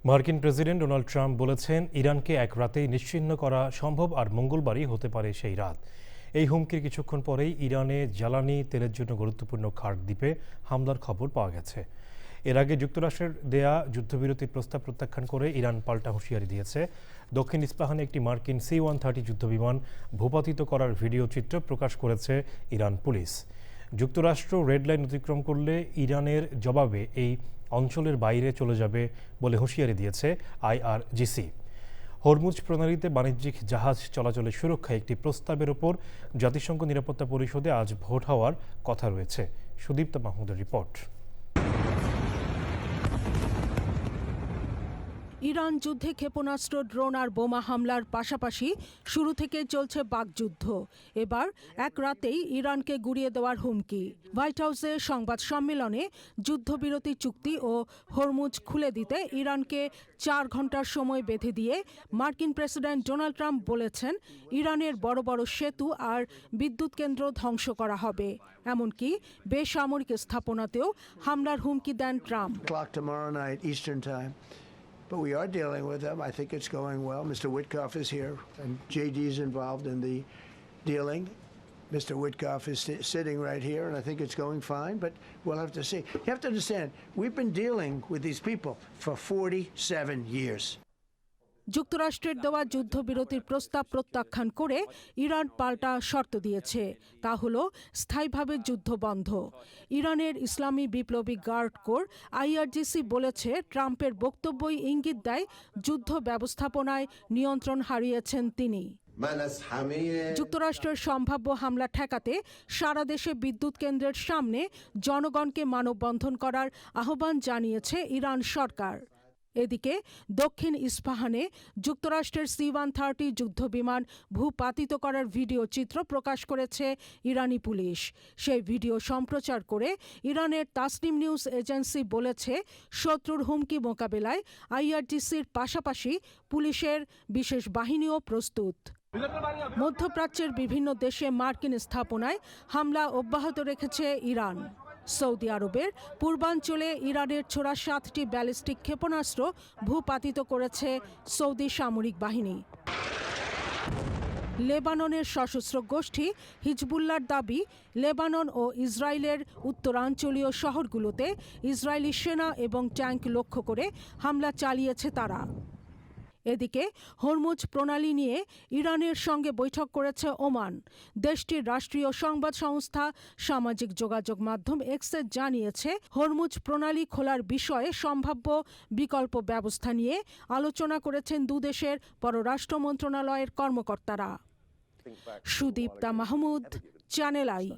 মার্কিন president Donald Trump বলেছেন, ইরানকে এক রাতেই নিশ্চিহ্ন করা সম্ভব, আর মঙ্গলবারই হতে পারে সেই রাত। এই হুমকির কিছুক্ষণ পরেই ইরানে জ্বালানি তেলের জন্য গুরুত্বপূর্ণ খার্ক দ্বীপে হামলার খবর পাওয়া গেছে। এর আগে যুক্তরাষ্ট্রের দেয়া যুদ্ধবিরতির প্রস্তাব প্রত্যাখ্যান করে ইরান পাল্টা হুঁশিয়ারি দিয়েছে। দক্ষিণ ইস্পাহানে একটি মার্কিন C-130 যুদ্ধবিমান ভূপাতিত করার ভিডিও চিত্র প্রকাশ করেছে ইরান পুলিশ। যুক্তরাষ্ট্র রেড লাইন অতিক্রম করলে ইরানের জবাবে এই অঞ্চলের বাইরে চলে যাবে বলে হুঁশিয়ারি দিয়েছে IRGC। হরমুজ প্রণালীতে বাণিজ্যিক জাহাজ চলাচলের সুরক্ষায় একটি প্রস্তাবের ওপর জাতিসংঘ নিরাপত্তা পরিষদে আজ ভোট হওয়ার কথা রয়েছে। সুদীপ্তা মাহমুদের রিপোর্ট। ইরান যুদ্ধে ক্ষেপণাস্ত্র, ড্রোন আর বোমা হামলার পাশাপাশি শুরু থেকে চলছে বাকযুদ্ধ। এবার এক রাতেই ইরানকে গুঁড়িয়ে দেওয়ার হুমকি। হোয়াইট হাউসে সংবাদ সম্মেলনে যুদ্ধবিরতি চুক্তি ও হরমুজ খুলে দিতে ইরানকে 4 ঘন্টার সময় বেঁধে দিয়ে মার্কিন প্রেসিডেন্ট ডোনাল্ড ট্রাম্প বলেছেন, ইরানের বড় বড় সেতু আর বিদ্যুৎ কেন্দ্র ধ্বংস করা হবে। এমনকি বেসামরিক স্থাপনাতেও হামলার হুমকি দেন Trump. But we are dealing with them. I think it's going well. Mr. Witkoff is here, and JD is involved in the dealing. Mr. Witkoff is sitting right here, and I think it's going fine, but we'll have to see. You have to understand, we've been dealing with these people for 47 years. যুক্তরাষ্ট্রের দেওয়া যুদ্ধবিরতির প্রস্তাব প্রত্যাখ্যান করে Iran পাল্টা শর্ত দিয়েছে। তা হলো স্থায়ীভাবে যুদ্ধ বন্ধ। ইরানের ইসলামী বিপ্লবী গার্ড কোর IRGC বলেছে, ট্রাম্পের বক্তব্যই ইঙ্গিত দেয় যুদ্ধ ব্যবস্থাপনায় নিয়ন্ত্রণ হারিয়েছেন তিনি। যুক্তরাষ্ট্রের সম্ভাব্য হামলা ঠেকাতে সারা দেশে বিদ্যুৎ কেন্দ্রের সামনে জনগণকে মানববন্ধন করার আহ্বান জানিয়েছে ইরান সরকার। এদিকে দক্ষিণ ইস্পাহানে যুক্তরাষ্ট্রের C-130 যুদ্ধবিমান ভূপাতিত করার ভিডিও চিত্র প্রকাশ করেছে ইরানি পুলিশ। সেই ভিডিও সম্প্রচার করে ইরানের তাসনিম নিউজ এজেন্সি বলেছে, শত্রুর হুমকি মোকাবেলায় IRGCর পাশাপাশি পুলিশের বিশেষ বাহিনীও প্রস্তুত। মধ্যপ্রাচ্যের বিভিন্ন দেশে মার্কিন স্থাপনায় হামলা অব্যাহত রেখেছে ইরান। সৌদি আরবের পূর্বাঞ্চলে ইরানের ছোড়া 7টি ব্যালিস্টিক ক্ষেপণাস্ত্র ভূপাতিত করেছে সৌদি সামরিক বাহিনী। লেবাননের সশস্ত্র গোষ্ঠী হিজবুল্লাহর দাবি, লেবানন ও ইসরায়েলের উত্তরাঞ্চলীয় শহরগুলোতে ইসরায়েলি সেনা এবং ট্যাঙ্ক লক্ষ্য করে হামলা চালিয়েছে তারা। এদিকে হরমুজ প্রণালী নিয়ে ইরানের সঙ্গে বৈঠক করেছে ওমান। দেশটির রাষ্ট্রীয় সংবাদ সংস্থা সামাজিক যোগাযোগ মাধ্যম এক্সে জানিয়েছে, হরমুজ প্রণালী খোলার বিষয়ে সম্ভাব্য বিকল্প ব্যবস্থা নিয়ে আলোচনা করেছেন দুদেশের পররাষ্ট্র মন্ত্রণালয়ের কর্মকর্তারা। Sudipta Mahmud, channel I.